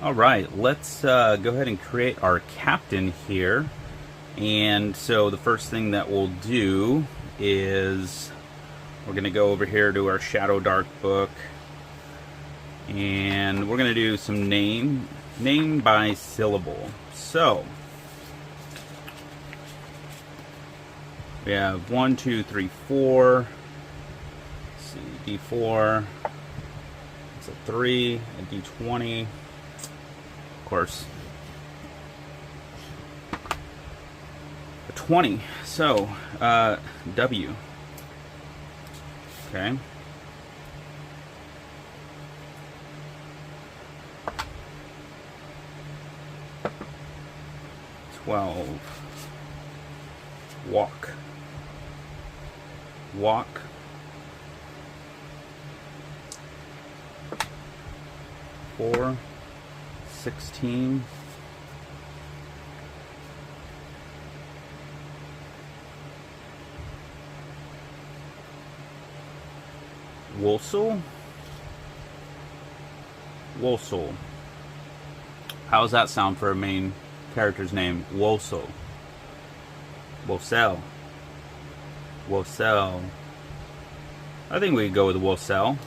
Alright, let's go ahead and create our captain here. And so the first thing that we'll do is we're going to go over here to our Shadow Dark book. And we're going to do some name by syllable. So we have 1, 2, 3, 4. Let's see, D4. It's a 3, a D20. Of course, a 20. So W. Okay. Walk. 4, 16. Wolsel. How does that sound for a main character's name? Wolsel. I think we could go with Wolsel.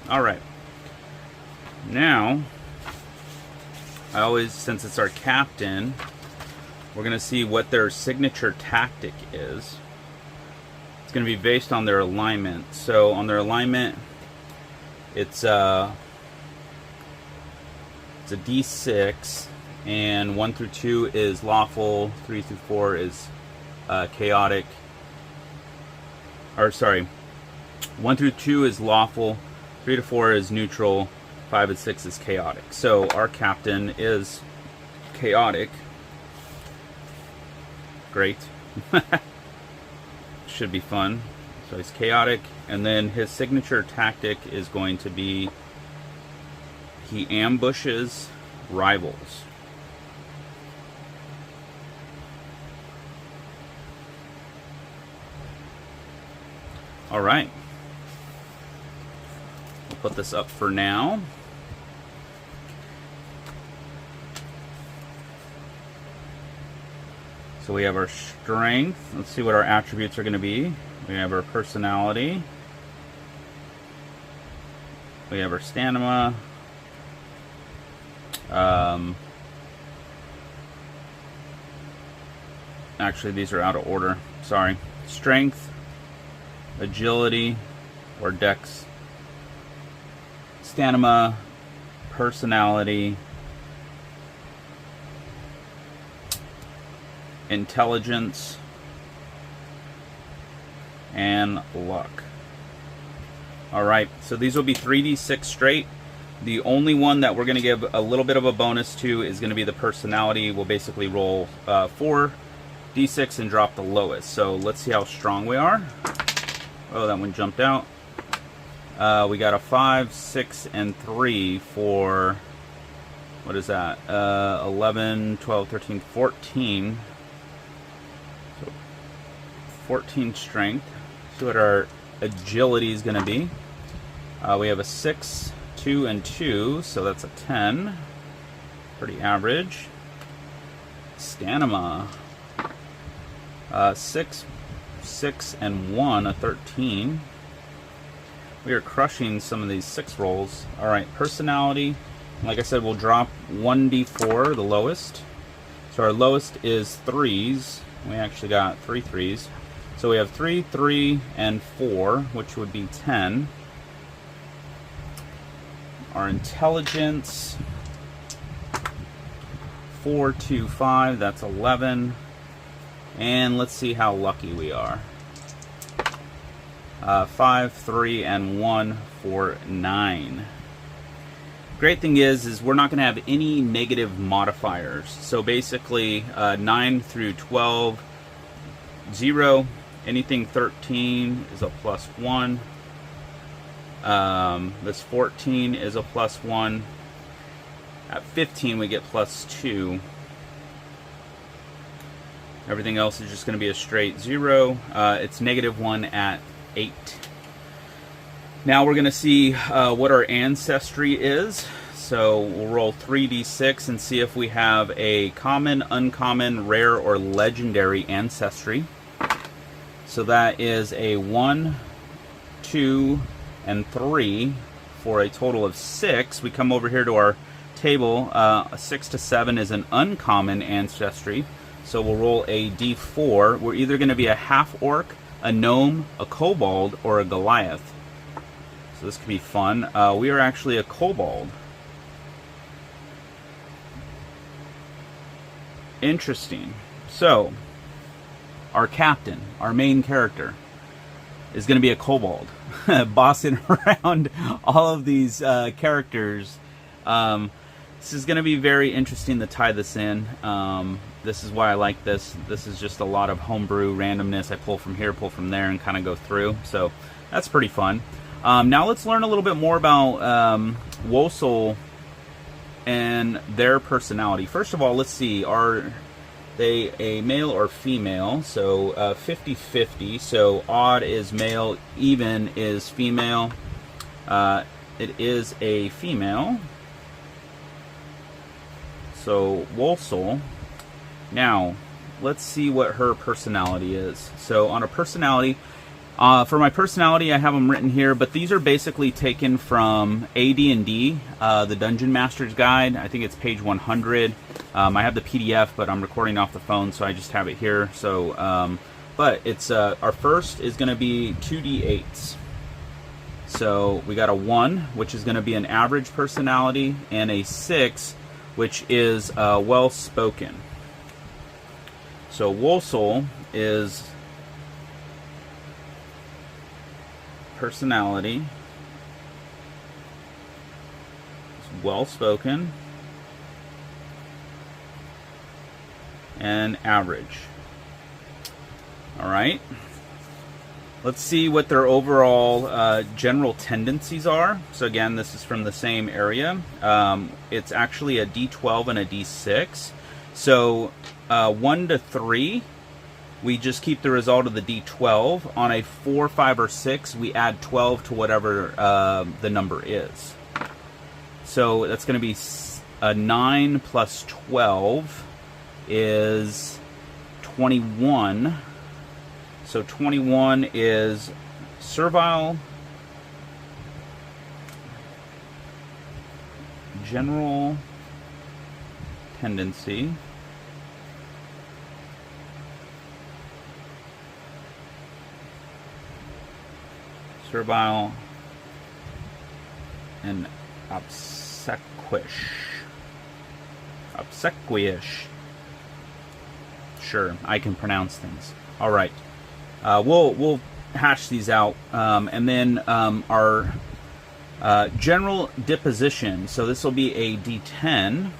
Alright. Now, since it's our captain, we're going to see what their signature tactic is. It's going to be based on their alignment. So on their alignment, it's a D6, and 1 through 2 is lawful, 3 through 4 is chaotic. Or sorry, 1 through 2 is lawful, 3 to 4 is neutral, 5 and 6 is chaotic. So our captain is chaotic. Great. Should be fun. So he's chaotic, and then his signature tactic is going to be he ambushes rivals. Alright. We'll put this up for now. So we have our strength. Let's see what our attributes are going to be. We have our personality. We have our stamina. Actually, these are out of order. Sorry. Strength, agility, or dex, stamina, personality, intelligence, and luck. Alright, so these will be 3d6 straight. The only one that we're going to give a little bit of a bonus to is going to be the personality. We'll basically roll 4d6 and drop the lowest. So let's see how strong we are. Oh, that one jumped out. We got a 5, 6, and 3 for, what is that? 11, 12, 13, 14. So 14 strength. See what our agility is going to be. We have a 6, 2, and 2, so that's a 10. Pretty average. Stamina. 6, 6, and 1, a 13. We are crushing some of these 6 rolls. Alright, personality. Like I said, we'll drop 1d4, the lowest. So our lowest is 3s. We actually got 3 3s. So we have 3, 3, and 4, which would be 10. Our intelligence, 4, 2, 5, that's 11. And let's see how lucky we are. 5, 3, and 1 for 9. Great thing is we're not going to have any negative modifiers. So basically 9 through 12, 0. Anything 13 is a +1. This 14 is a +1. At 15 we get +2. Everything else is just going to be a straight 0. It's -1 at 8. Now we're going to see what our ancestry is. So we'll roll 3d6 and see if we have a common, uncommon, rare, or legendary ancestry. So that is a 1, 2, and 3 for a total of 6. We come over here to our table. 6 to 7 is an uncommon ancestry. So we'll roll a d4. We're either going to be a half-orc, a gnome, a kobold, or a Goliath. So this could be fun. We are actually a kobold. Interesting. So, our captain, our main character, is going to be a kobold, bossing around all of these characters. This is going to be very interesting to tie this in. This is why I like this. This is just a lot of homebrew randomness. I pull from here, pull from there, and kind of go through. So that's pretty fun. Now let's learn a little bit more about Wosel and their personality. First of all, let's see, are they a male or female? So 50-50, so odd is male, even is female. It is a female. So Wosel. Now, let's see what her personality is. So on a personality, for my personality, I have them written here, but these are basically taken from AD&D, the Dungeon Master's Guide. I think it's page 100. I have the PDF, but I'm recording off the phone, so I just have it here. So, but it's our first is going to be 2d8s. So we got a 1, which is going to be an average personality, and a 6, which is well-spoken. So Wosel is personality, it's well-spoken, and average. All right. Let's see what their overall general tendencies are. So again, this is from the same area. It's actually a D12 and a D6. So 1 to 3, we just keep the result of the D12. On a 4, 5, or 6, we add 12 to whatever the number is. So that's going to be a 9 plus 12 is 21. So 21 is servile, general tendency, servile, and obsequious. Sure, I can pronounce things. All right. We'll hash these out, and then our general disposition. So this will be a D10.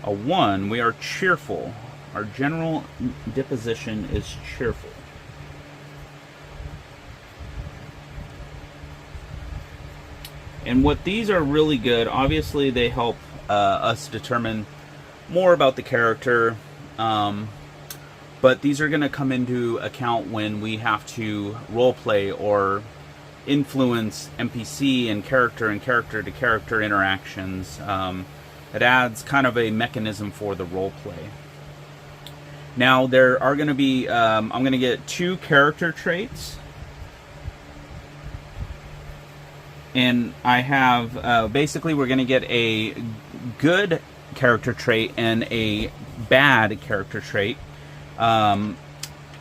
A 1. We are cheerful. Our general disposition is cheerful. And what these are really good, obviously they help us determine more about the character. But these are going to come into account when we have to roleplay or influence NPC and character-to-character interactions. It adds kind of a mechanism for the roleplay. Now there are going to be, I'm going to get 2 character traits. And I have, basically we're going to get a good character trait and a bad character trait.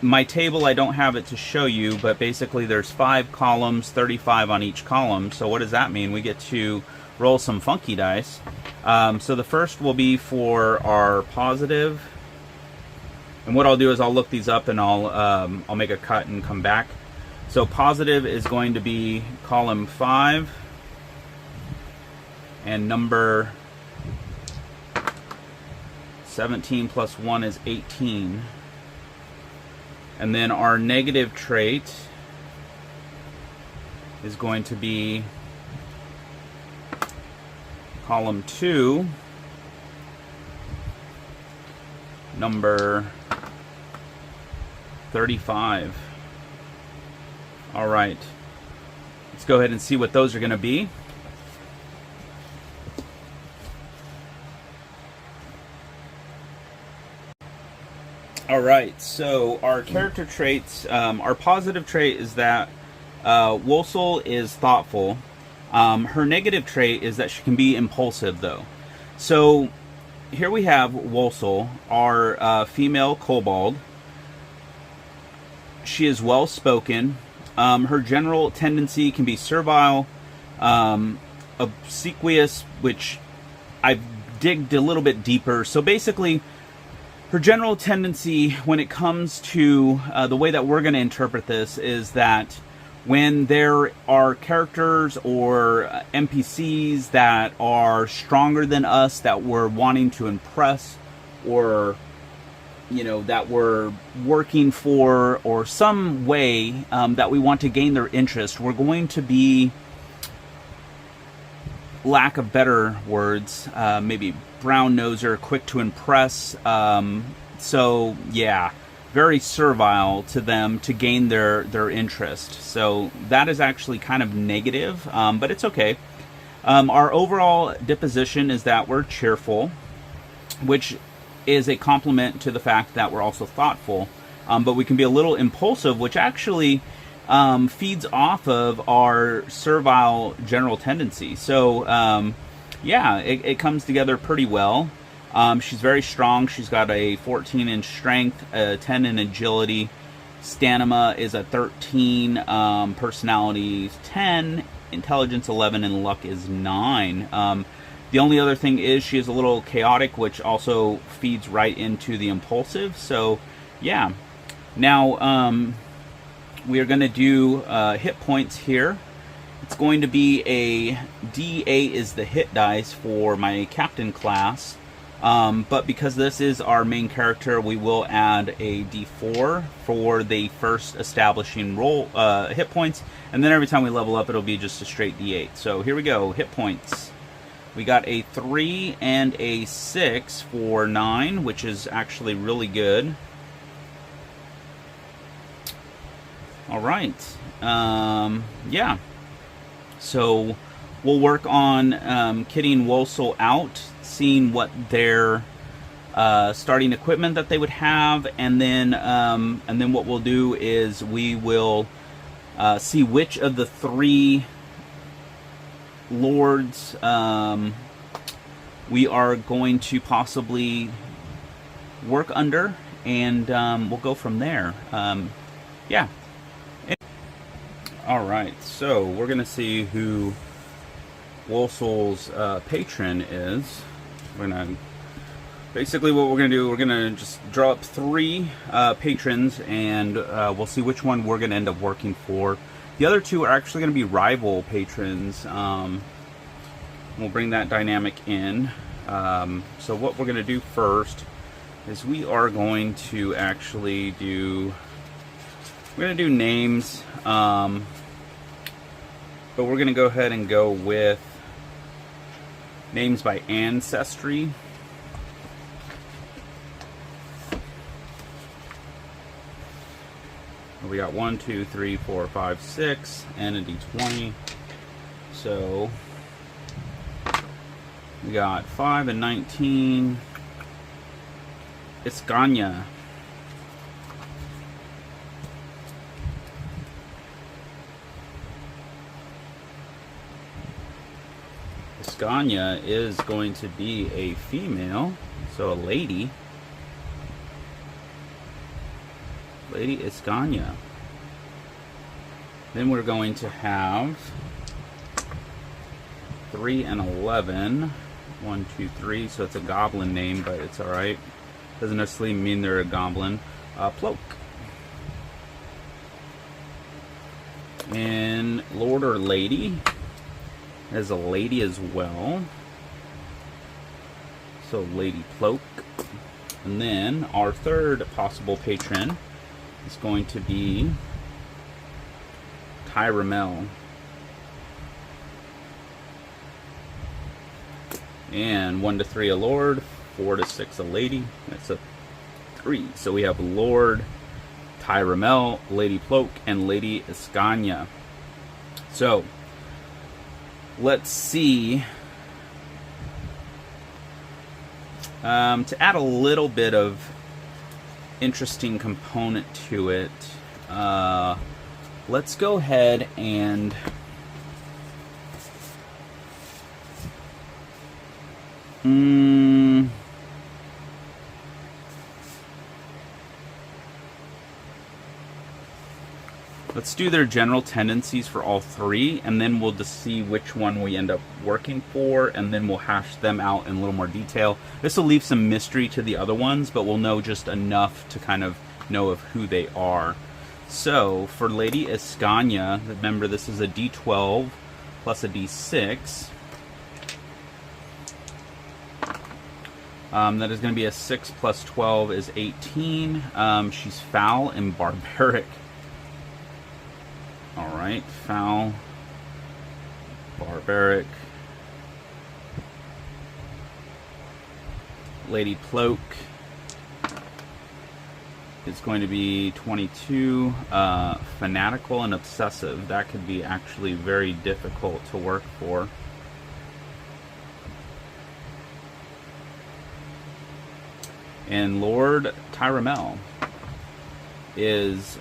My table, I don't have it to show you, but basically there's 5 columns, 35 on each column. So what does that mean? We get to roll some funky dice. So the first will be for our positive. And what I'll do is I'll look these up and I'll make a cut and come back. So positive is going to be column 5. And number 17 plus 1 is 18. And then our negative trait is going to be column 2, number 35. All right. Let's go ahead and see what those are going to be. All right, so our character traits, our positive trait is that Wolsel is thoughtful. Her negative trait is that she can be impulsive, though. So here we have Wolsel, our female kobold. She is well-spoken. Her general tendency can be servile, obsequious, which I've digged a little bit deeper. So basically, her general tendency when it comes to the way that we're going to interpret this is that when there are characters or NPCs that are stronger than us, that we're wanting to impress, or that we're working for, or some way that we want to gain their interest, we're going to be, lack of better words, maybe brown noser, quick to impress. So yeah, very servile to them to gain their interest. So that is actually kind of negative, but it's okay. Our overall disposition is that we're cheerful, which is a compliment to the fact that we're also thoughtful. But we can be a little impulsive, which actually feeds off of our servile general tendency. So yeah, it comes together pretty well. She's very strong. She's got a 14 in strength, a 10 in agility. Stamina is a 13, personality is 10, intelligence 11, and luck is 9. The only other thing is she is a little chaotic, which also feeds right into the impulsive. So yeah. Now we are going to do hit points here. It's going to be a D8 is the hit dice for my captain class. But because this is our main character, we will add a D4 for the first establishing roll hit points. And then every time we level up, it'll be just a straight D8. So here we go, hit points. We got a 3 and a 6 for 9, which is actually really good. All right. Yeah. So we'll work on kitting Wolsel out, seeing what their starting equipment that they would have, and then what we'll do is we will see which of the 3 lords we are going to possibly work under, and we'll go from there. Yeah. All right, so we're gonna see who Wolsel's patron is. We're gonna basically what we're gonna do. We're gonna just draw up 3 patrons, and we'll see which one we're gonna end up working for. The other 2 are actually gonna be rival patrons. We'll bring that dynamic in. So what we're gonna do first is we are going to actually do. We're gonna do names. But we're going to go ahead and go with names by ancestry. We got 1, 2, 3, 4, 5, 6, and a D20. So we got 5 and 19. Iskanya. Iskanya is going to be a female, so a lady. Lady Iskanya. Then we're going to have 3 and 11. 1, 2, 3. So it's a goblin name, but it's alright. Doesn't necessarily mean they're a goblin. Ploak. And Lord or Lady. As a lady as well. So Lady Ploak. And then our third possible patron is going to be Tyramel. And 1 to 3 a lord, 4 to 6 a lady. That's a 3. So we have Lord Ty Ramel, Lady Ploak, and Lady Escania. So, let's see. To add a little bit of interesting component to it, let's go ahead and let's do their general tendencies for all three, and then we'll just see which one we end up working for, and then we'll hash them out in a little more detail. This will leave some mystery to the other ones, but we'll know just enough to kind of know of who they are. So, for Lady Escania, remember this is a D12 plus a D6. That is going to be a 6 plus 12 is 18. She's foul and barbaric. Alright, foul, barbaric. Lady Cloak is going to be 22. Fanatical and obsessive. That could be actually very difficult to work for. And Lord Tyramel is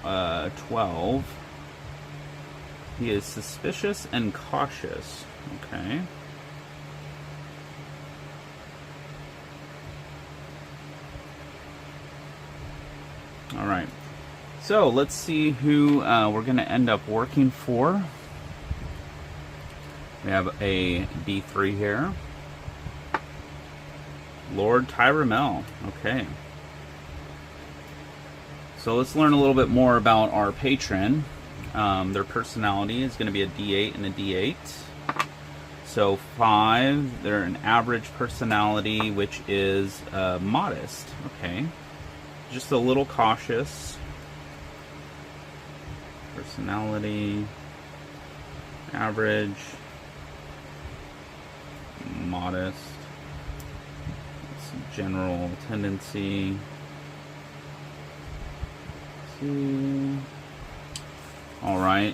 12. He is suspicious and cautious. Okay. Alright. So, let's see who we're going to end up working for. We have a D3 here. Lord Tyramel. Okay. So let's learn a little bit more about our patron. Their personality is going to be a D8 and a D8. So 5, they're an average personality, which is modest. Okay. Just a little cautious. Personality, average, modest. It's general tendency. Alright,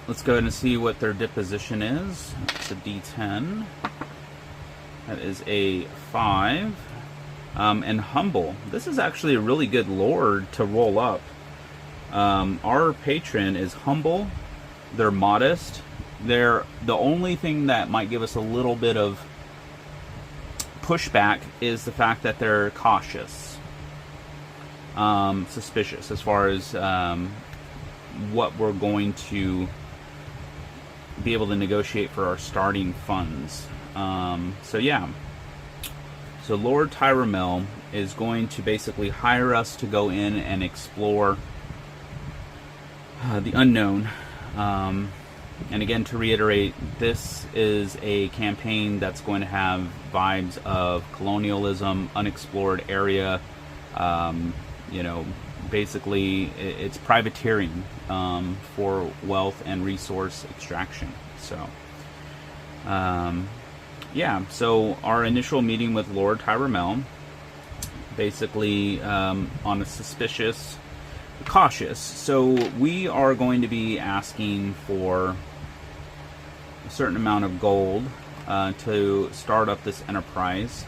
let's go ahead and see what their disposition is. It's a D10. That is a 5. And humble. This is actually a really good lord to roll up. Our patron is humble. They're modest. They're the only thing that might give us a little bit of pushback is the fact that they're cautious. Suspicious as far as what we're going to be able to negotiate for our starting funds. So yeah. So Lord Tyramel is going to basically hire us to go in and explore the unknown. And again, to reiterate, this is a campaign that's going to have vibes of colonialism, unexplored area. You know, basically it's privateering for wealth and resource extraction. So yeah, so our initial meeting with Lord Tyramel, basically on a suspicious, cautious. So we are going to be asking for a certain amount of gold to start up this enterprise.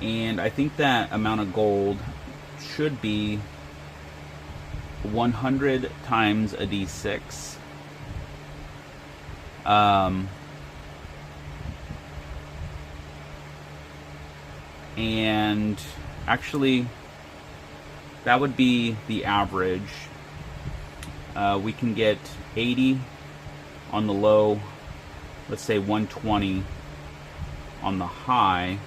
And I think that amount of gold should be 100 times a D6. And actually, that would be the average. We can get 80 on the low, let's say 120 on the high,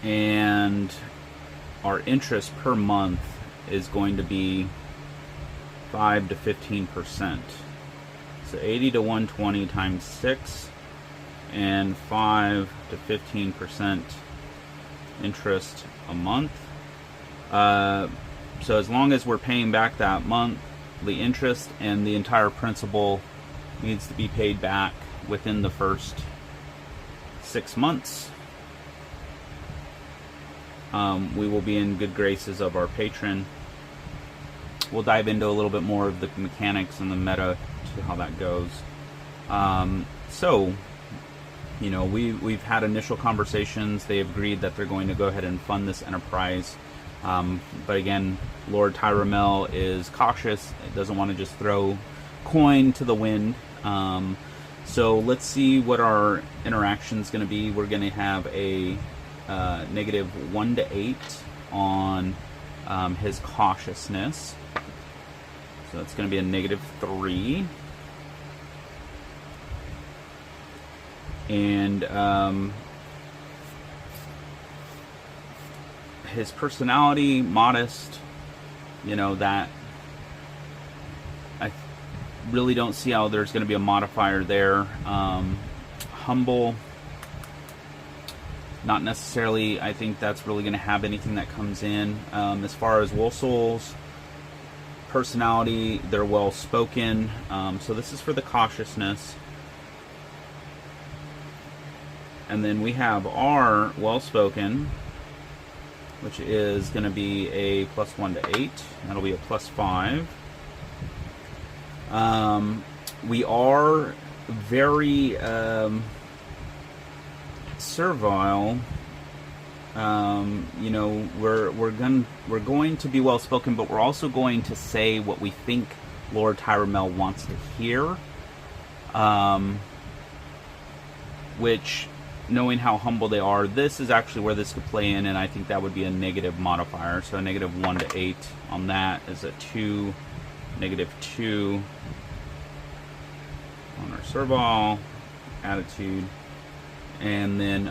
and our interest per month is going to be 5 to 15%. So 80 to 120 times 6, and 5 to 15% interest a month. So as long as we're paying back that monthly interest, and the entire principal needs to be paid back within the first 6 months. we will be in good graces of our patron. We'll dive into a little bit more of the mechanics and the meta to how that goes. So, you know, we've had initial conversations. They agreed that they're going to go ahead and fund this enterprise. But again, Lord Tyramel is cautious. It doesn't want to just throw coin to the wind. So let's see what our interaction is going to be. We're going to have a -1 to 8 on his cautiousness. So that's going to be a -3. And his personality, modest, you know, that I really don't see how there's going to be a modifier there. Humble, not necessarily, I think that's really going to have anything that comes in. As far as Wolsoul's personality, they're well spoken. So this is for the cautiousness. And then we have our well spoken, which is going to be a +1 to 8. That'll be a +5. We are very servile. You know, we're going to be well spoken, but we're also going to say what we think Lord Tyramel wants to hear. Which, knowing how humble they are, this is actually where this could play in, and I think that would be a negative modifier. So a -1 to 8 on that is a 2, -2 on our servile attitude. And then,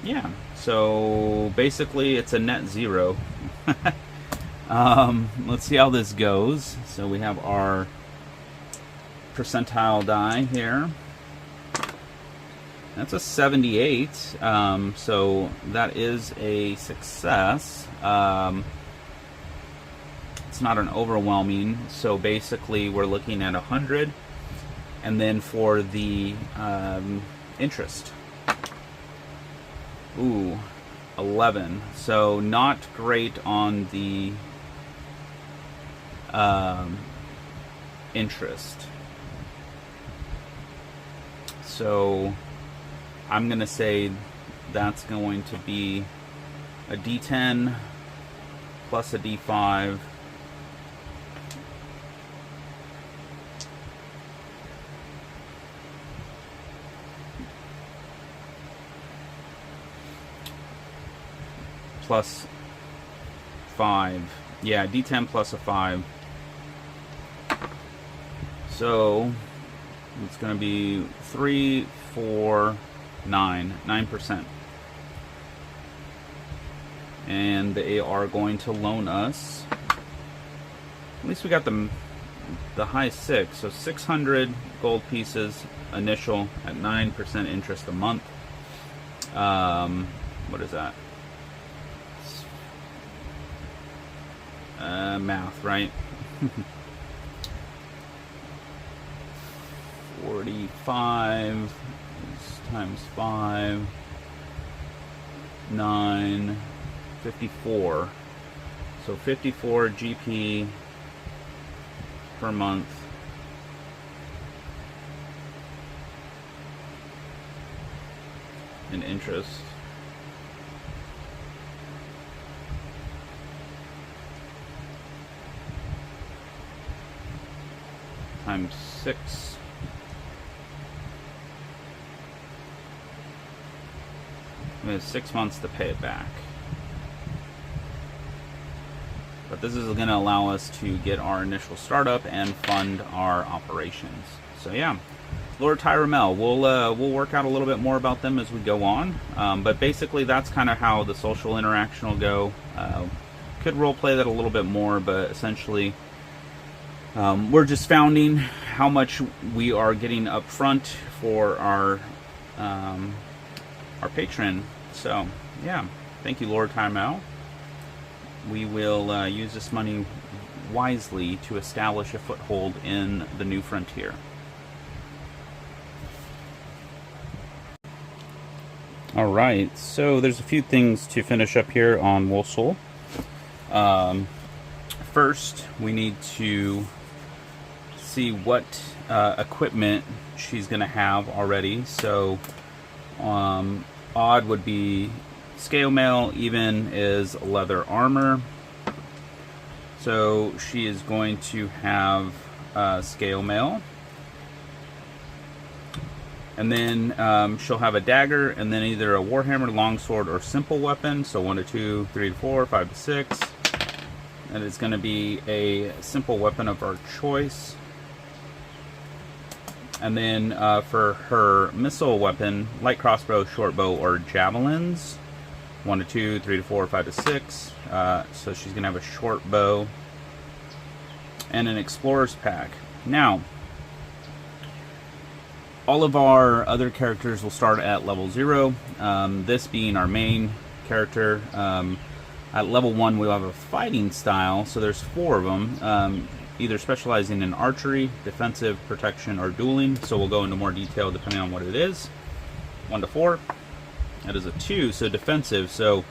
yeah, so basically it's a net 0. Let's see how this goes. So we have our percentile die here. That's a 78, so that is a success. It's not an overwhelming, so basically we're looking at 100. And then for the interest, ooh, 11. So not great on the interest. So I'm going to say that's going to be a D10 plus a D5 plus 5. Yeah, D10 plus a 5. So it's going to be 3, 4, 9%. And they are going to loan us, at least we got the high 6, so 600 gold pieces initial at 9% interest a month. What is that? Math, right? 45 times 5, 9, 54. So 54 GP per month. In interest. Times 6. We have 6 months to pay it back. But this is going to allow us to get our initial startup and fund our operations. So yeah, Lord Tyramel, we'll work out a little bit more about them as we go on. But basically that's kind of how the social interaction will go. Could roleplay that a little bit more, but essentially we're just founding how much we are getting up front for our patron. So yeah, thank you, Lord Tyramel. We will use this money wisely to establish a foothold in the new frontier. Alright, so there's a few things to finish up here on Wolsel. First, we need to see what equipment she's going to have already. So, odd would be scale mail, even is leather armor. So she is going to have scale mail. And then she'll have a dagger, and then either a warhammer, longsword, or simple weapon. So 1 to 2, 3 to 4, 5 to 6. And it's going to be a simple weapon of our choice. And then for her missile weapon, light crossbow, short bow, or javelins. 1 to 2, 3 to 4, 5 to 6. So she's going to have a short bow and an explorer's pack. Now, all of our other characters will start at level 0. This being our main character. At level 1, we'll have a fighting style. So there's 4 of them, either specializing in archery, defensive, protection, or dueling. So we'll go into more detail depending on what it is. 1 to 4. That is a 2, so defensive. So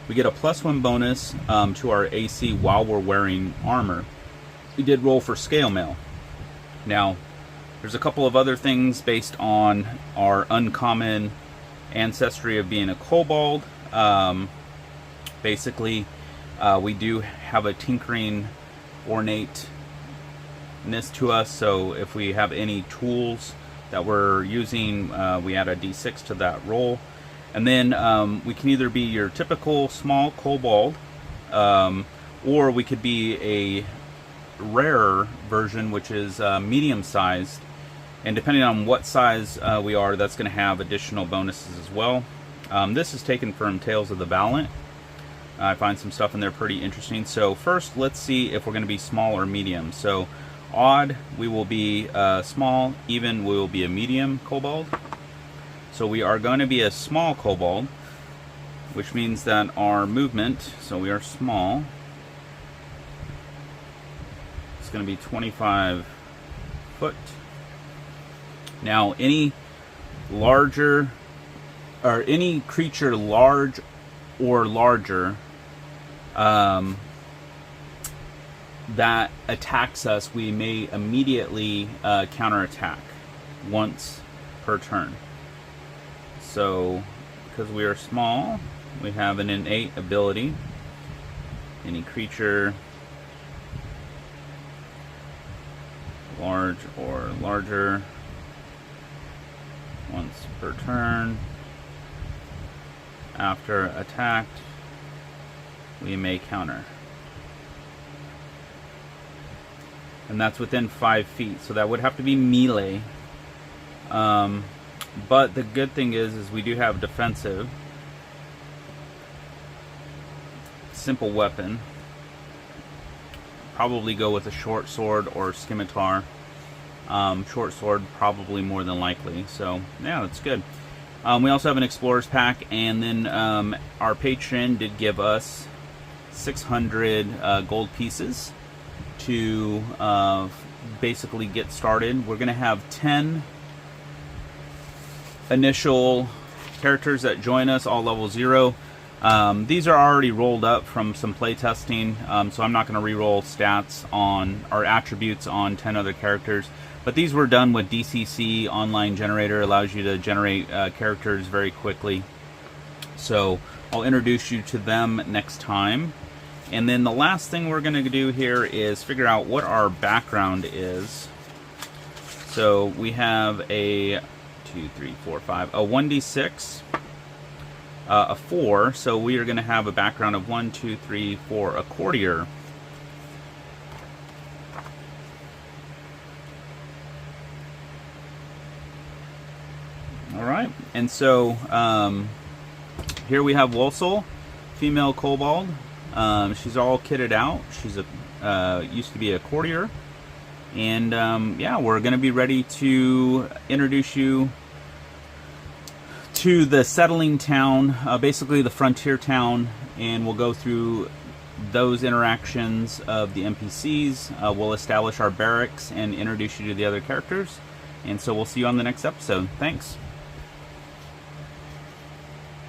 we get a +1 bonus to our AC while we're wearing armor. We did roll for scale mail. Now, there's a couple of other things based on our uncommon ancestry of being a kobold. Basically, we do have a tinkering ornateness to us, so if we have any tools that we're using, we add a d6 to that roll. And then we can either be your typical small kobold, or we could be a rarer version, which is medium-sized. And depending on what size we are, that's going to have additional bonuses as well. This is taken from Tales of the Valiant. I find some stuff in there pretty interesting. So first, let's see if we're going to be small or medium. So odd, we will be small. Even, we will be a medium kobold. So we are going to be a small kobold, which means that our movement, so we are small, it's going to be 25 foot. Now, any larger, or any creature large or larger that attacks us, we may immediately counterattack once per turn. So, because we are small, we have an innate ability. Any creature large or larger, once per turn, after attacked, we may counter. And that's within 5 feet, so that would have to be melee. But the good thing is we do have defensive. Simple weapon. Probably go with a short sword or scimitar. Short sword probably more than likely. So yeah, that's good. We also have an explorer's pack, and then our patron did give us 600 gold pieces to basically get started. We're going to have 10 initial characters that join us, all level 0. These are already rolled up from some play testing, so I'm not going to re-roll stats on or attributes on 10 other characters. But these were done with DCC online generator. Allows you to generate characters very quickly. So I'll introduce you to them next time. And then the last thing we're going to do here is figure out what our background is. So we have a 2, 3, 4, 5, a 1d6, a 4. So we are going to have a background of 1, 2, 3, 4, a courtier. Alright, and so here we have Wolsel, female kobold. She's all kitted out. She's a used to be a courtier. And yeah, we're going to be ready to introduce you to the settling town, basically the frontier town, and we'll go through those interactions of the NPCs. We'll establish our barracks and introduce you to the other characters. And so we'll see you on the next episode. Thanks.